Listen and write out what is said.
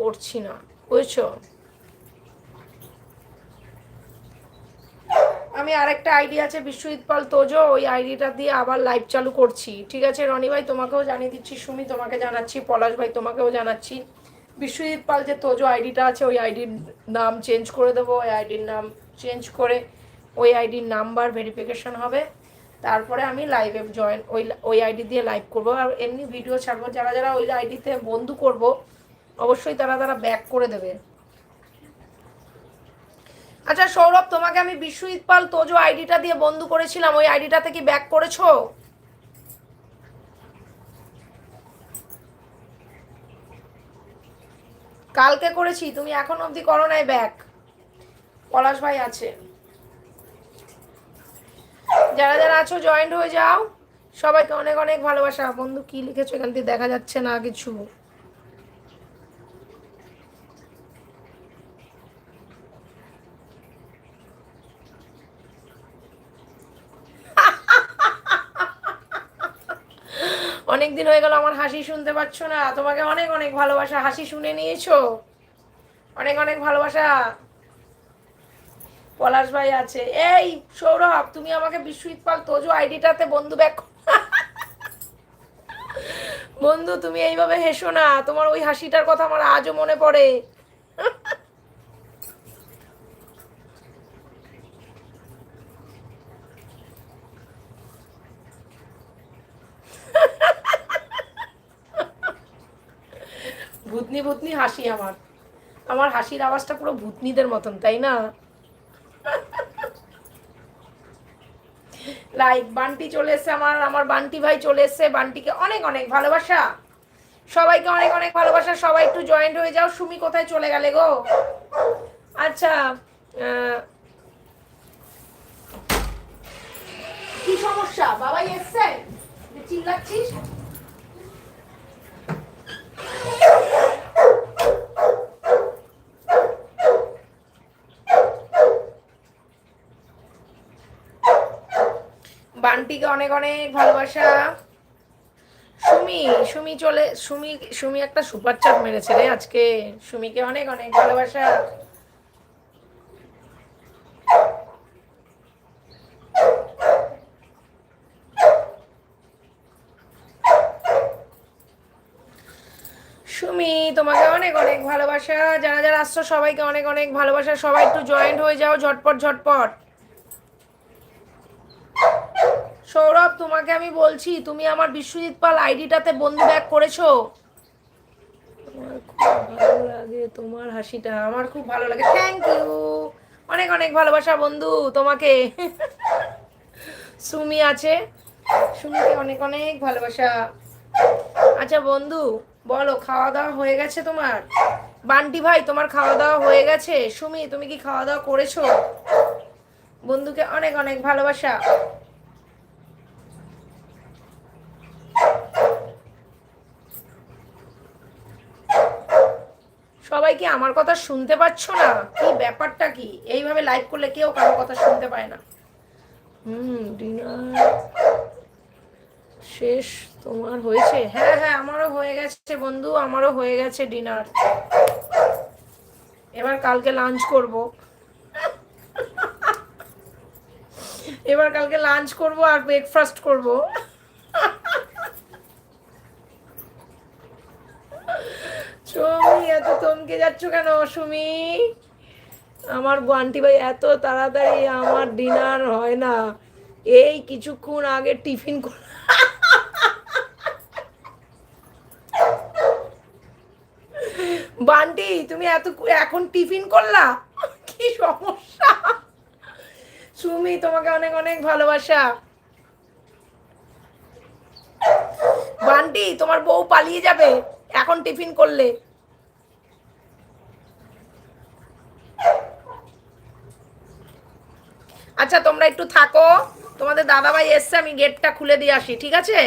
করছি না, বুঝছো? আমি আরেকটা আইডি আছে বিশ্বজিৎ পাল তোজো, ওই আইডিটা দিয়ে আবার লাইভ চালু করছি, ঠিক আছে? রনি ভাই তোমাকেও জানিয়ে দিচ্ছি, সুমি তোমাকে জানাচ্ছি, পলাশ ভাই তোমাকেও জানাচ্ছি। বিশ্বজিৎ পাল যে তোজো আইডিটা আছে ওই আইডির নাম চেঞ্জ করে দেবো, ওই আইডির নাম চেঞ্জ করে ওই আইডির নাম্বার ভেরিফিকেশন হবে, তারপরে আমি লাইভে জয়েন ওই আইডি দিয়ে লাইভ করবো। আর এমনি ভিডিও ছাড়বো, যারা যারা ওই আইডিতে বন্ধু করব অবশ্যই তারা তারা ব্যাক করে দেবে। আচ্ছা সৌরভ, তোমাকে আমি বিশ্বজিৎ পাল তোজো আইডিটা দিয়ে বন্ধু করেছিলাম, ওই আইডিটাতে কি ব্যাক করেছো? কালকে করেছি, তুমি এখন অবধি করো নাই ব্যাক। পলাশ ভাই আছে, যারা যারা আছো জয়েন্ট হয়ে যাও। সবাইকে অনেক অনেক ভালোবাসা। বন্ধু কি লিখেছো এখান থেকে দেখা যাচ্ছে না কিছু। অনেক দিন হয়ে গেল আমার হাসি শুনতে পাচ্ছ না, তোমাকে অনেক অনেক ভালোবাসা। হাসি শুনে নিয়েছো, অনেক অনেক ভালোবাসা। পলাশ ভাই আছে। এই সৌরভ, তুমি আমাকে বিশ্বজিৎ পাল তোজো আইডিটাতে বন্ধু ব্যাক। বন্ধু তুমি এইভাবে হেসো না, তোমার ওই হাসিটার কথা আমার আজও মনে পড়ে। ভূতনি ভূতনি হাসি আমার, আমার হাসির আওয়াজটা পুরো ভূতনিদের মতন, তাই না? লাইক বান্টি চলে এসছে, আমার আমার বান্টি ভাই চলে এসছে। বান্টিকে অনেক অনেক ভালোবাসা, সবাইকে অনেক অনেক ভালোবাসা। সবাই একটু জয়েন্ট হয়ে যাও। সুমি কোথায় চলে গেলে গো? আচ্ছা, কি সমস্যা? বাবাই এসছে, চিল্লাচ্ছিস? বান্টিকে অনেক অনেক ভালোবাসা। সুমি সুমি চলে সুমি সুমি একটা সুপার চাট মেরেছে রে আজকে। সুমিকে অনেক অনেক ভালোবাসা। সুমি তোমাকে অনেক অনেক ভালোবাসা। যারা যারা আসছো সবাইকে অনেক অনেক ভালোবাসা। সবাই একটু জয়েন্ট হয়ে যাও ঝটপট ঝটপট। সৌরভ তোমাকে আমি বলছি, তুমি আমার বিশ্বজিৎ পাল আইডিটাতে বন্ধু ব্যাক করেছো? আমার খুব ভালো লাগে তোমার হাসিটা, আমার খুব ভালো লাগে। থ্যাংক ইউ, অনেক অনেক ভালোবাসা বন্ধু তোমাকে। সুমি আছে, সুমিকে অনেক অনেক ভালোবাসা। আচ্ছা বন্ধু বলো, খাওয়া দাওয়া হয়ে গেছে তোমার? বান্টি ভাই তোমার খাওয়া দাওয়া হয়ে গেছে? সুমি তুমি কি খাওয়া দাওয়া করেছো? বন্ধুকে অনেক অনেক ভালোবাসা। সবাই কি আমার কথা শুনতে পাচ্ছ না? কি ব্যাপারটা কি? এইভাবে লাইভ করলে কেউ কারো কথা শুনতে পায় না। ডিনার শেষ তোমার হয়েছে? হ্যাঁ হ্যাঁ আমারও হয়ে গেছে বন্ধু, আমারও হয়ে গেছে ডিনার। এবার কালকে লাঞ্চ করব। এবার কালকে লাঞ্চ করব আর ব্রেকফাস্ট করব। সুমি এত চমকে যাচ্ছ কেন সুমি? আমার বান্টি ভাই এত তাড়াতাড়ি আমার ডিনার হয় না, এই কিছুক্ষণ আগে টিফিন বান্টি তুমি এত এখন টিফিন করলা? কি সমস্যা? সুমি তোমাকে অনেক অনেক ভালোবাসা। বান্টি তোমার বউ পালিয়ে যাবে এখন টিফিন করলে। আচ্ছা তোমরা একটু থাকো, তোমাদের দাদাভাই এসছে, আমি গেটটা খুলে দিয়ে আসি, ঠিক আছে?